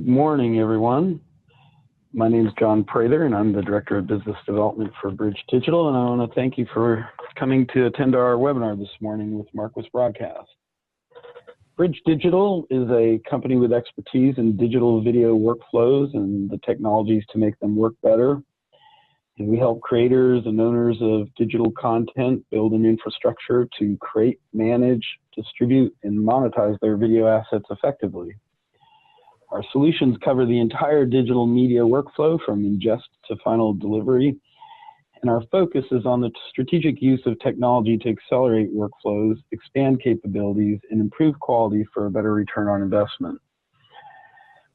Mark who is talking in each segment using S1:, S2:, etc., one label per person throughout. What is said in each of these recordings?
S1: morning, everyone. My name is John Prather, and I'm the Director of Business Development for Bridge Digital, and I want to thank you for coming to attend our webinar this morning with Marquis Broadcast. Bridge Digital is a company with expertise in digital video workflows and the technologies to make them work better. And we help creators and owners of digital content build an infrastructure to create, manage, distribute, and monetize their video assets effectively. Our solutions cover the entire digital media workflow from ingest to final delivery, and our focus is on the strategic use of technology to accelerate workflows, expand capabilities, and improve quality for a better return on investment.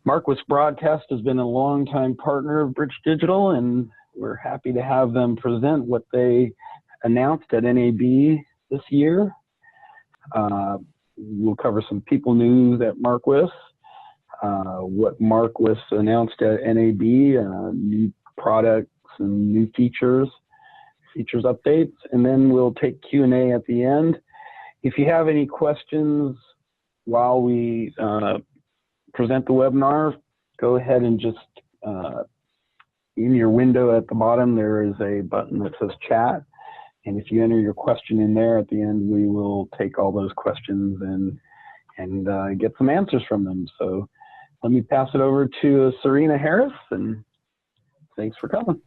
S1: Marquis Broadcast has been a longtime partner of Bridge Digital, and we're happy to have them present what they announced at NAB this year. We'll cover some people news at Marquis. What Marquis announced at NAB, new products and new features updates, and then we'll take Q&A at the end. If you have any questions while we present the webinar, go ahead and just, in your window at the bottom, there is a button that says chat, and if you enter your question in there at the end, we will take all those questions and get some answers from them. So let me pass it over to Serena Harris, and thanks for coming.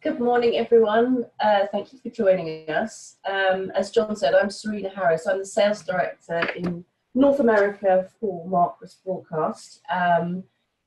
S2: Good morning, everyone. Thank you for joining us. As John said, I'm Serena Harris. I'm the Sales Director in North America for Marquis Broadcast.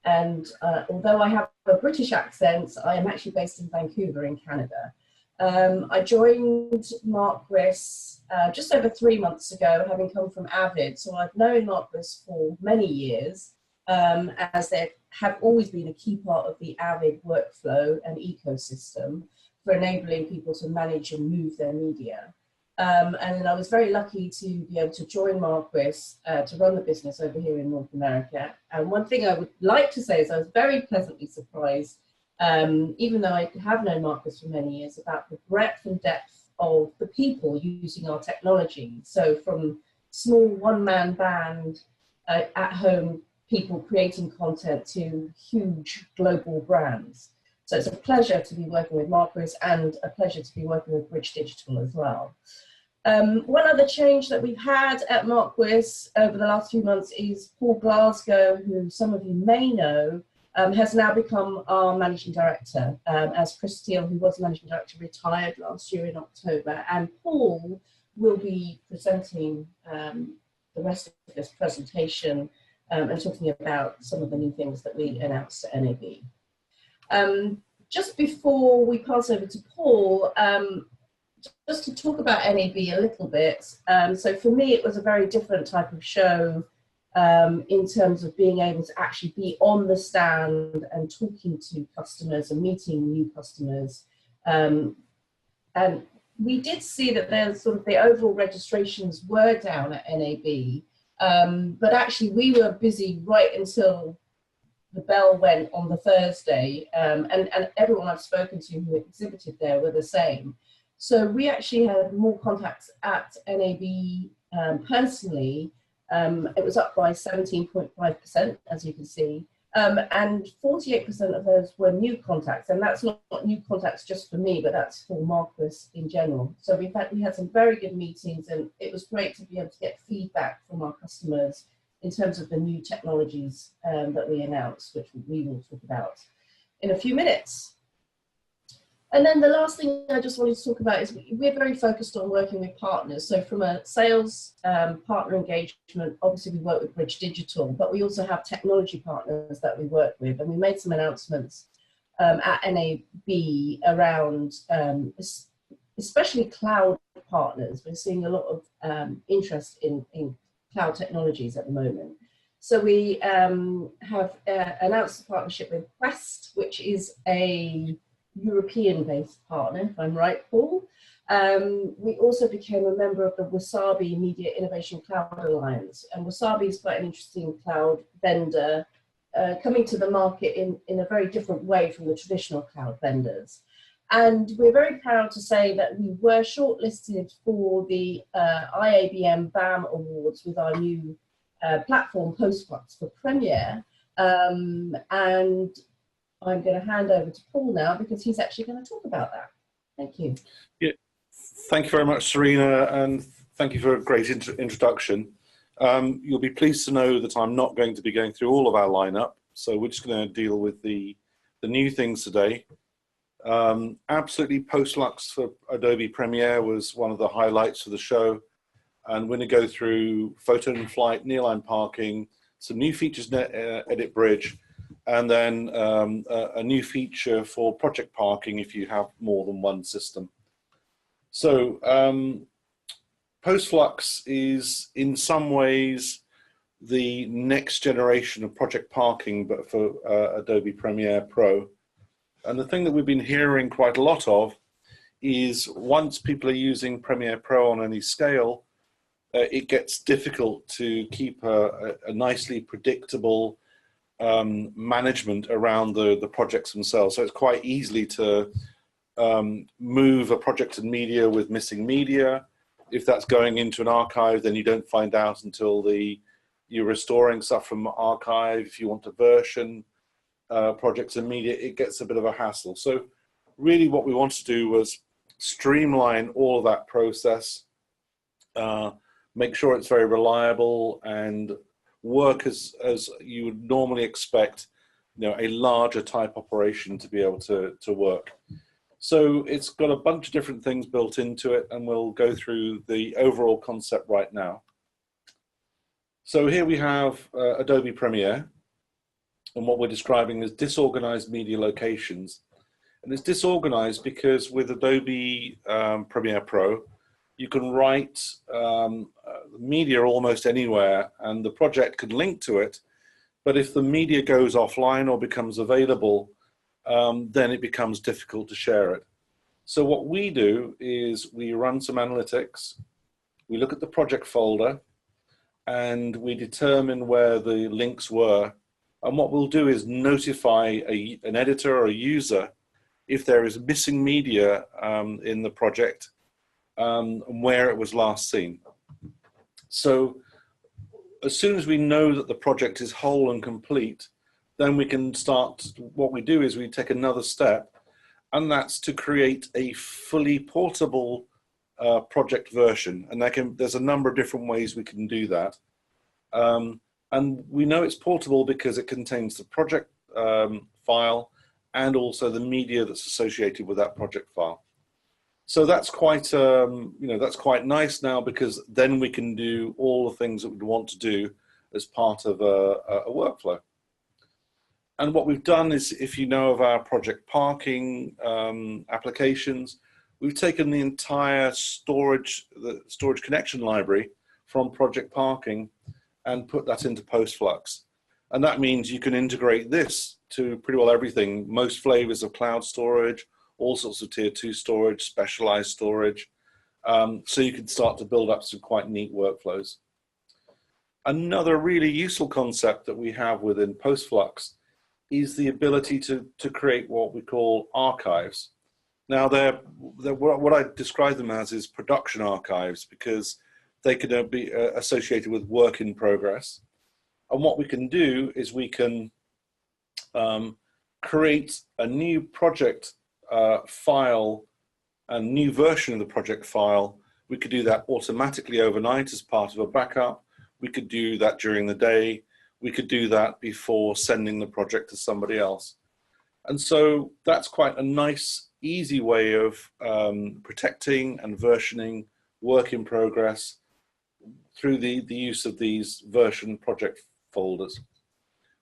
S2: Although I have a British accent, I am actually based in Vancouver in Canada. I joined Marquis just over 3 months ago, having come from Avid. So I've known Marquis for many years, as they have always been a key part of the Avid workflow and ecosystem for enabling people to manage and move their media. And I was very lucky to be able to join Marquis to run the business over here in North America. And one thing I would like to say is I was very pleasantly surprised, even though I have known Marquis for many years, about the breadth and depth of the people using our technology. So from small one-man band at home people creating content to huge global brands. So it's a pleasure to be working with Marquis and a pleasure to be working with Bridge Digital as well. One other change that we've had at Marquis over the last few months is Paul Glasgow, who some of you may know, has now become our Managing Director, as Chris Steele, who was Managing Director, retired last year in October. And Paul will be presenting the rest of this presentation and talking about some of the new things that we announced at NAB. Just before we pass over to Paul, just to talk about NAB a little bit. So for me, it was a very different type of show in terms of being able to actually be on the stand and talking to customers and meeting new customers. And we did see that there's sort of the overall registrations were down at NAB, but actually we were busy right until the bell went on the Thursday, and everyone I've spoken to who exhibited there were the same. So we actually had more contacts at NAB personally. It was up by 17.5%, as you can see, and 48% of those were new contacts, and that's not new contacts just for me, but that's for Marquis in general. So we had some very good meetings, and it was great to be able to get feedback from our customers in terms of the new technologies that we announced, which we will talk about in a few minutes. And then the last thing I just wanted to talk about is we're very focused on working with partners. So from a sales partner engagement, obviously we work with Bridge Digital, but we also have technology partners that we work with. And we made some announcements at NAB around especially cloud partners. We're seeing a lot of interest in cloud technologies at the moment. So we have announced a partnership with Quest, which is a European-based partner, if I'm right, Paul. We also became a member of the Wasabi Media Innovation Cloud Alliance, and Wasabi is quite an interesting cloud vendor coming to the market in a very different way from the traditional cloud vendors. And we're very proud to say that we were shortlisted for the IABM BAM Awards with our new platform Postflux for Premiere. And I'm going to hand over to Paul now because he's actually going to talk about that. Thank you.
S3: Yeah, thank you very much, Serena, and thank you for a great introduction. You'll be pleased to know that I'm not going to be going through all of our lineup, so we're just going to deal with the new things today. Absolutely, Postflux for Adobe Premiere was one of the highlights of the show, and we're going to go through photo in flight, nearline parking, some new features in Edit Bridge, and then a new feature for project parking if you have more than one system. So Postflux is in some ways the next generation of project parking, but for Adobe Premiere Pro. And the thing that we've been hearing quite a lot of is once people are using Premiere Pro on any scale, it gets difficult to keep a nicely predictable management around the projects themselves. So it's quite easily to move a project in media with missing media. If that's going into an archive, then you don't find out until you're restoring stuff from archive. If you want to version projects in media, it gets a bit of a hassle. So really what we wanted to do was streamline all of that process, make sure it's very reliable and work as you would normally expect, a larger type operation to be able to work. So it's got a bunch of different things built into it, and we'll go through the overall concept right now. So here we have Adobe Premiere, and what we're describing is disorganized media locations. And it's disorganized because with Adobe Premiere Pro, you can write media almost anywhere, and the project can link to it. But if the media goes offline or becomes available, then it becomes difficult to share it. So what we do is we run some analytics, we look at the project folder, and we determine where the links were. And what we'll do is notify an editor or a user if there is missing media in the project and where it was last seen. So as soon as we know that the project is whole and complete, then we can start, what we do is we take another step, and that's to create a fully portable project version. And there's a number of different ways we can do that. And we know it's portable because it contains the project file and also the media that's associated with that project file. So that's quite, that's quite nice now, because then we can do all the things that we'd want to do as part of a workflow. And what we've done is, if you know of our project parking applications, we've taken the entire storage connection library from project parking and put that into Postflux. And that means you can integrate this to pretty well everything, most flavors of cloud storage, all sorts of tier 2 storage, specialized storage. So you can start to build up some quite neat workflows. Another really useful concept that we have within Postflux is the ability to create what we call archives. Now, what I describe them as is production archives, because they can be associated with work in progress. And what we can do is we can create a new project file, a new version of the project file. We could do that automatically overnight as part of a backup. We could do that during the day. We could do that before sending the project to somebody else. And so that's quite a nice, easy way of protecting and versioning work in progress through the use of these version project folders.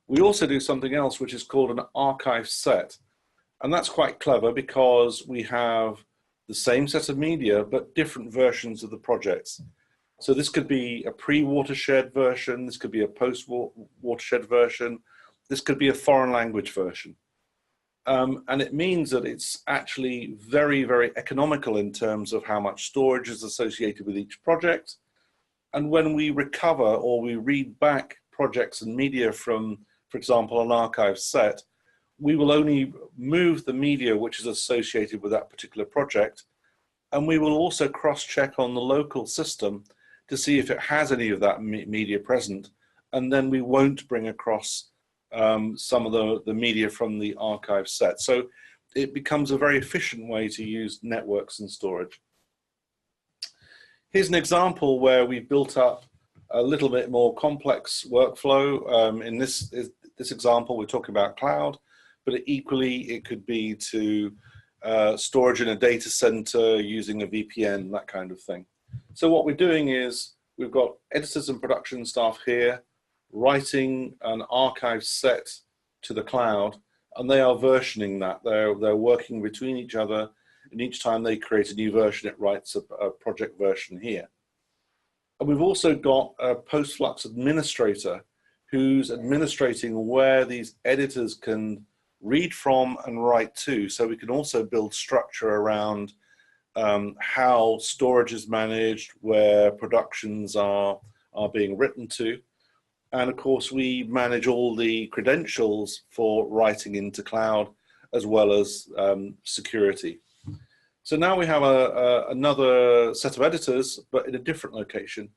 S3: We also do something else which is called an archive set. And that's quite clever because we have the same set of media, but different versions of the projects. So this could be a pre-watershed version, this could be a post-watershed version, this could be a foreign language version. And it means that it's actually very, very economical in terms of how much storage is associated with each project. And when we recover or we read back projects and media from, for example, an archive set, we will only move the media which is associated with that particular project. And we will also cross-check on the local system to see if it has any of that media present and then we won't bring across some of the media from the archive set. So it becomes a very efficient way to use networks and storage. Here's an example where we've built up a little bit more complex workflow. In this example, we're talking about cloud, but equally it could be to storage in a data center using a VPN, that kind of thing. So what we're doing is we've got editors and production staff here writing an archive set to the cloud, and they are versioning that. They're working between each other, and each time they create a new version, it writes a project version here. And we've also got a post-flux administrator who's administrating where these editors can read from and write to. So we can also build structure around how storage is managed, where productions are being written to. And of course, we manage all the credentials for writing into cloud, as well as security. So now we have another set of editors, but in a different location.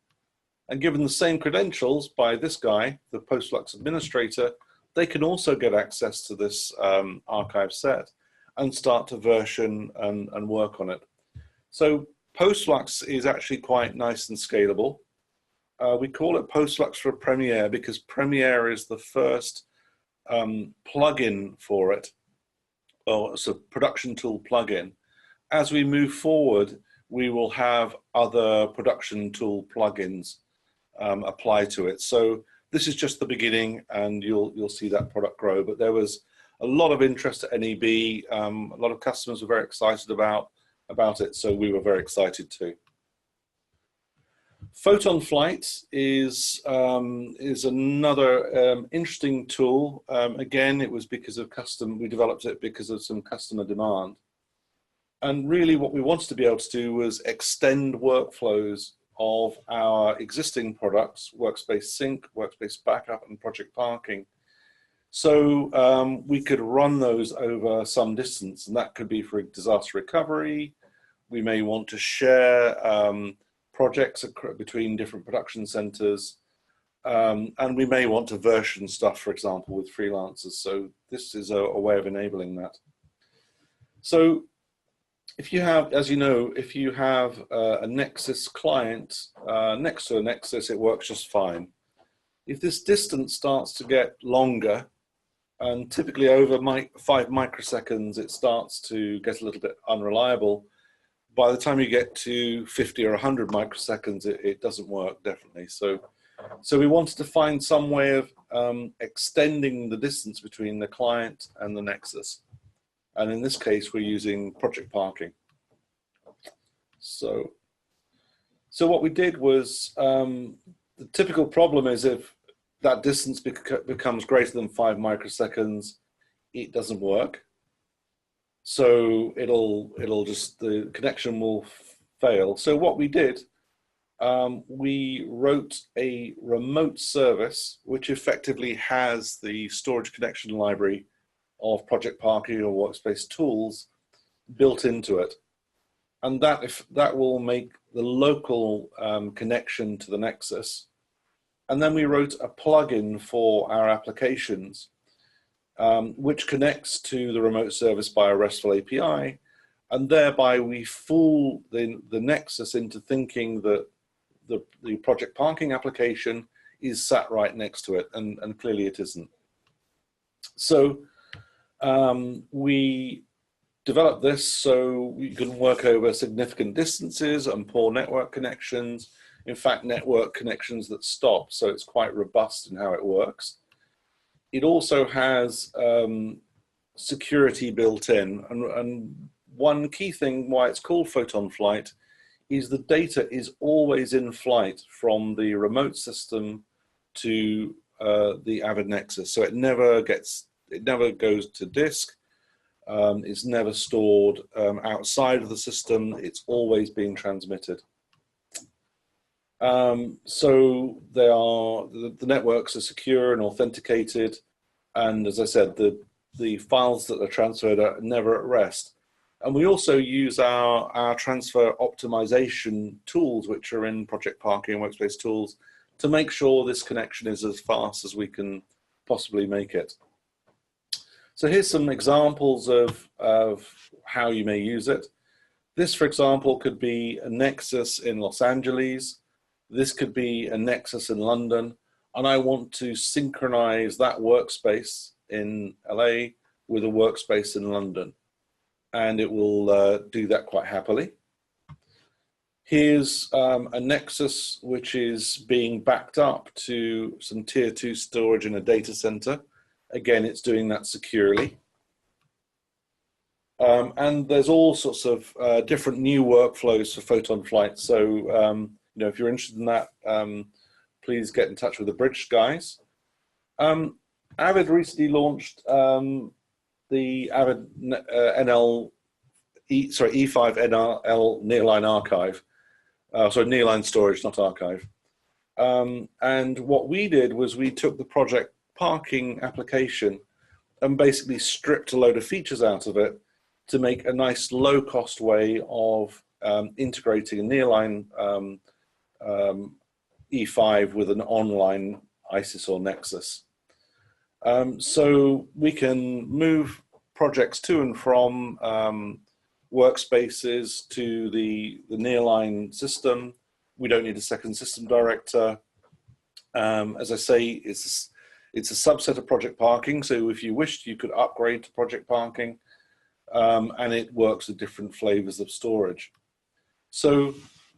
S3: And given the same credentials by this guy, the post-flux administrator, they can also get access to this archive set and start to version and work on it. So post-flux is actually quite nice and scalable. We call it post-flux for Premiere because Premiere is the first plugin for it, or it's a production tool plugin. As we move forward, we will have other production tool plugins apply to it. So this is just the beginning, and you'll see that product grow. But there was a lot of interest at NAB. A lot of customers were very excited about it, so we were very excited too. Photon Flight is another interesting tool. Again, it was because of we developed it because of some customer demand. And really what we wanted to be able to do was extend workflows of our existing products, Workspace Sync, Workspace Backup, and Project Parking. So we could run those over some distance, and that could be for disaster recovery. We may want to share projects between different production centers, and we may want to version stuff, for example, with freelancers. So this is a way of enabling that. So if you have, as you know, if you have a Nexus client next to a Nexus, it works just fine. If this distance starts to get longer, and typically over 5 microseconds, it starts to get a little bit unreliable. By the time you get to 50 or 100 microseconds, it doesn't work, definitely. So we wanted to find some way of extending the distance between the client and the Nexus. And in this case, we're using Project Parking. So what we did was, the typical problem is if that distance becomes greater than 5 microseconds, it doesn't work. So the connection will fail. So what we did, we wrote a remote service which effectively has the storage connection library of Project Parking or Workspace tools built into it. And that will make the local connection to the Nexus. And then we wrote a plugin for our applications, which connects to the remote service by a RESTful API. And thereby we fool the Nexus into thinking that the Project Parking application is sat right next to it, and clearly it isn't. So we developed this so we can work over significant distances and poor network connections. In fact, network connections that stop, so it's quite robust in how it works. It also has security built in, and one key thing why it's called Photon Flight is the data is always in flight from the remote system to the Avid Nexus. So it never goes to disk. It's never stored outside of the system. It's always being transmitted. So the networks are secure and authenticated, and as I said, the files that are transferred are never at rest. And we also use our transfer optimization tools, which are in Project Parking and Workspace tools, to make sure this connection is as fast as we can possibly make it. So here's some examples of how you may use it. This, for example, could be a Nexus in Los Angeles. This could be a Nexus in London. And I want to synchronize that workspace in LA with a workspace in London. And it will do that quite happily. Here's a Nexus which is being backed up to some tier 2 storage in a data center. Again, it's doing that securely. And there's all sorts of different new workflows for photon flight. So, you know, if you're interested in that, please get in touch with the Bridge guys. Avid recently launched the Avid E5 NRL Nearline Archive. Sorry, Nearline Storage, not Archive. And what we did was we took the project parking application and basically stripped a load of features out of it to make a nice low-cost way of integrating a Nearline E5 with an online ISIS or Nexus. So we can move projects to and from workspaces to the Nearline system. We don't need a second system director. As I say, it's a subset of project parking. So if you wished, you could upgrade to project parking, and it works with different flavors of storage. So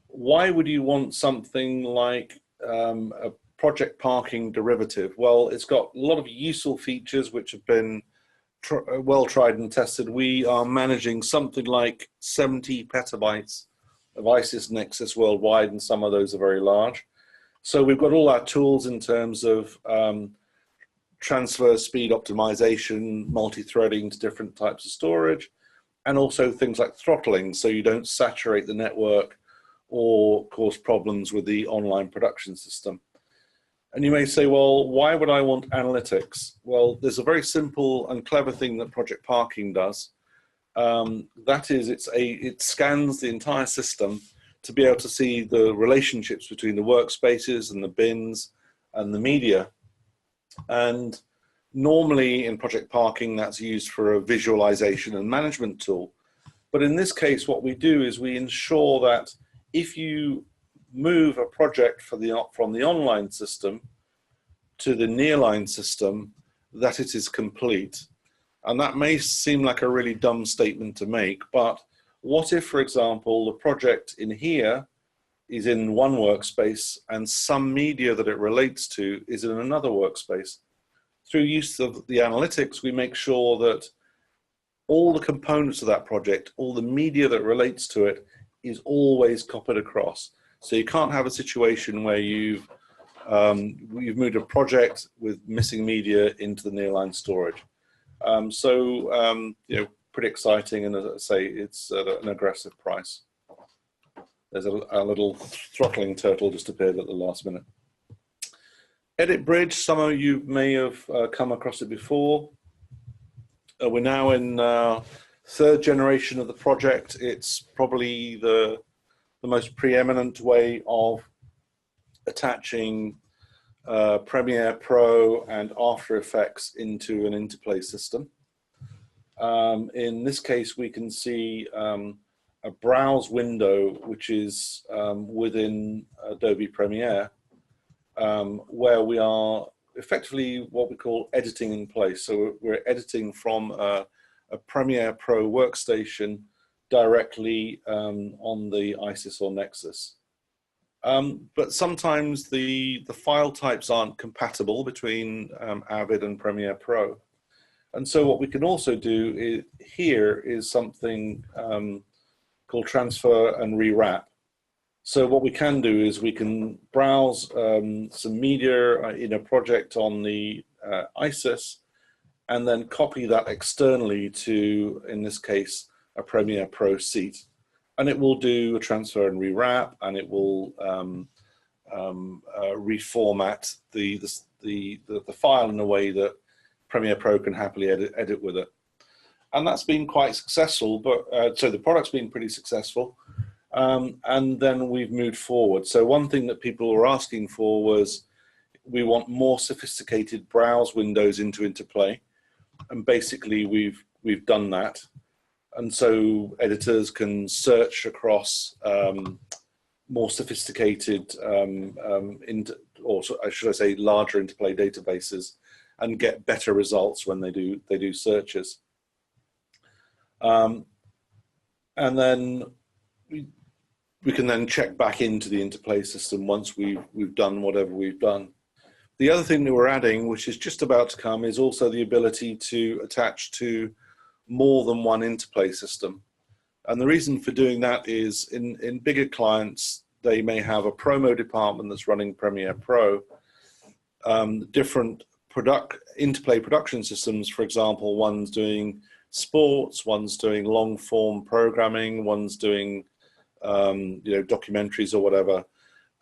S3: why would you want something like a project parking derivative? Well, it's got a lot of useful features which have been well tried and tested. We are managing something like 70 petabytes of ISIS Nexus worldwide, and some of those are very large. So we've got all our tools in terms of transfer speed optimization, multi-threading to different types of storage, and also things like throttling, so you don't saturate the network or cause problems with the online production system. And you may say, well, why would I want analytics? Well, there's a very simple and clever thing that Project Parking does. That is, it scans the entire system to be able to see the relationships between the workspaces and the bins and the media. And normally in Project Parking, that's used for a visualization and management tool. But in this case, what we do is we ensure that if you move a project from the online system to the Nearline system, that it is complete. And that may seem like a really dumb statement to make, but what if, for example, the project in here is in one workspace and some media that it relates to is in another workspace? Through use of the analytics, we make sure that all the components of that project, all the media that relates to it, is always copied across. So you can't have a situation where you've moved a project with missing media into the Nearline storage. You know, pretty exciting, and as I say, it's at an aggressive price. There's a little throttling turtle just appeared at the last minute. Edit Bridge, some of you may have come across it before. We're now in third generation of the project. It's probably the most preeminent way of attaching Premiere Pro and After Effects into an Interplay system. In this case, we can see a browse window, which is within Adobe Premiere, where we are effectively what we call editing in place. So we're editing from a Premiere Pro workstation directly on the ISIS or Nexus. But sometimes the file types aren't compatible between Avid and Premiere Pro. And so what we can also do here is something called transfer and rewrap. So what we can do is we can browse some media in a project on the ISIS and then copy that externally to, in this case, a Premiere Pro seat. And it will do a transfer and rewrap, and it will reformat the file in a way that Premiere Pro can happily edit with it. And that's been quite successful, but so the product's been pretty successful. And then we've moved forward. So one thing that people were asking for was, we want more sophisticated browse windows into Interplay. And basically we've done that. And so editors can search across more sophisticated, or should I say, larger Interplay databases, and get better results when they do searches. And then we can then check back into the Interplay system once we've done whatever we've done. The other thing that we're adding, which is just about to come, is also the ability to attach to more than one Interplay system. And the reason for doing that is in bigger clients, they may have a promo department that's running Premiere Pro. Different Interplay production systems, for example, one's doing sports, one's doing long form programming, one's doing documentaries or whatever.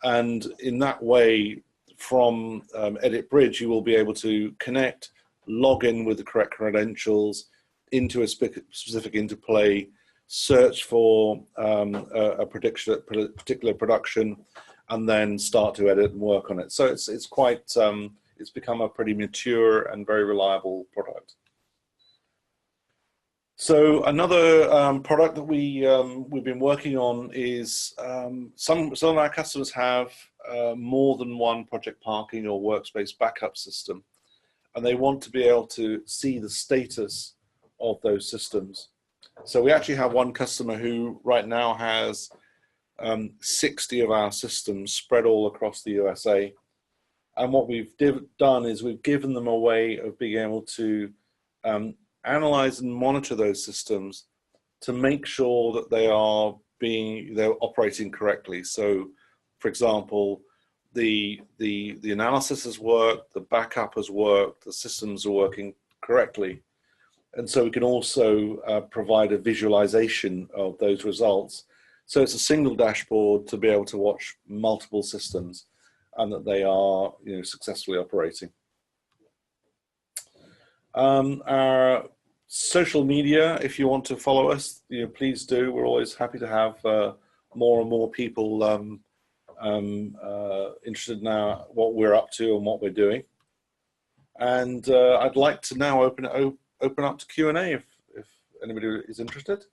S3: And in that way, from Edit Bridge, you will be able to connect, log in with the correct credentials into a specific Interplay, search for a particular production, and then start to edit and work on it. So it's quite it's become a pretty mature and very reliable product. So another product that we've been working on is some of our customers have more than one project parking or workspace backup system, and they want to be able to see the status of those systems. So we actually have one customer who right now has 60 of our systems spread all across the USA. And what we've done is we've given them a way of being able to analyze and monitor those systems to make sure that they're operating correctly. So, for example, the analysis has worked, the backup has worked, the systems are working correctly. And so we can also provide a visualization of those results. So it's a single dashboard to be able to watch multiple systems and that they are successfully operating. Our social media, if you want to follow us, please do. We're always happy to have more and more people interested in what we're up to and what we're doing. And I'd like to now open up to Q&A if anybody is interested.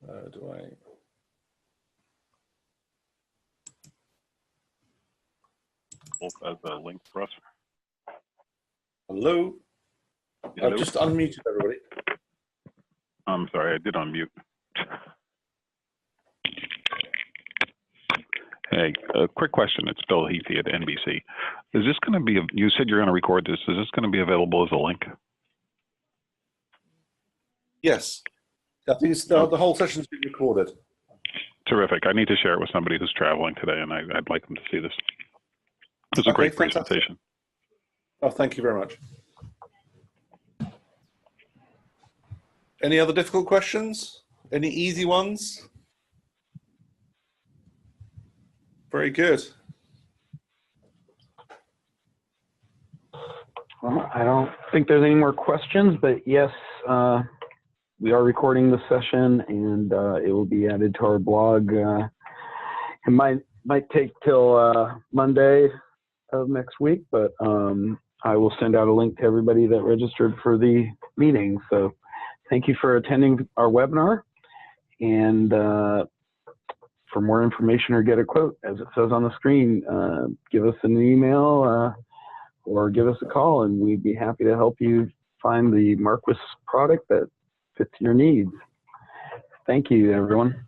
S3: Do I?
S4: Wolf has a link for us.
S3: Hello?
S4: Hello?
S3: I've just unmuted everybody.
S4: I'm sorry, I did unmute. Hey, a quick question. It's Bill Heathy at NBC. Is this going to be, you said you're going to record this, is this going to be available as a link?
S3: Yes. I think the whole session's been recorded.
S4: Terrific. I need to share it with somebody who's traveling today, and I'd like them to see this. It was a great presentation.
S3: Oh, thank you very much. Any other difficult questions? Any easy ones? Very good.
S1: Well, I don't think there's any more questions, but yes, we are recording the session, and it will be added to our blog. It might take till Monday of next week, but I will send out a link to everybody that registered for the meeting. So thank you for attending our webinar, and for more information or get a quote, as it says on the screen, give us an email or give us a call, and we'd be happy to help you find the Marquis product that fits your needs. Thank you, everyone.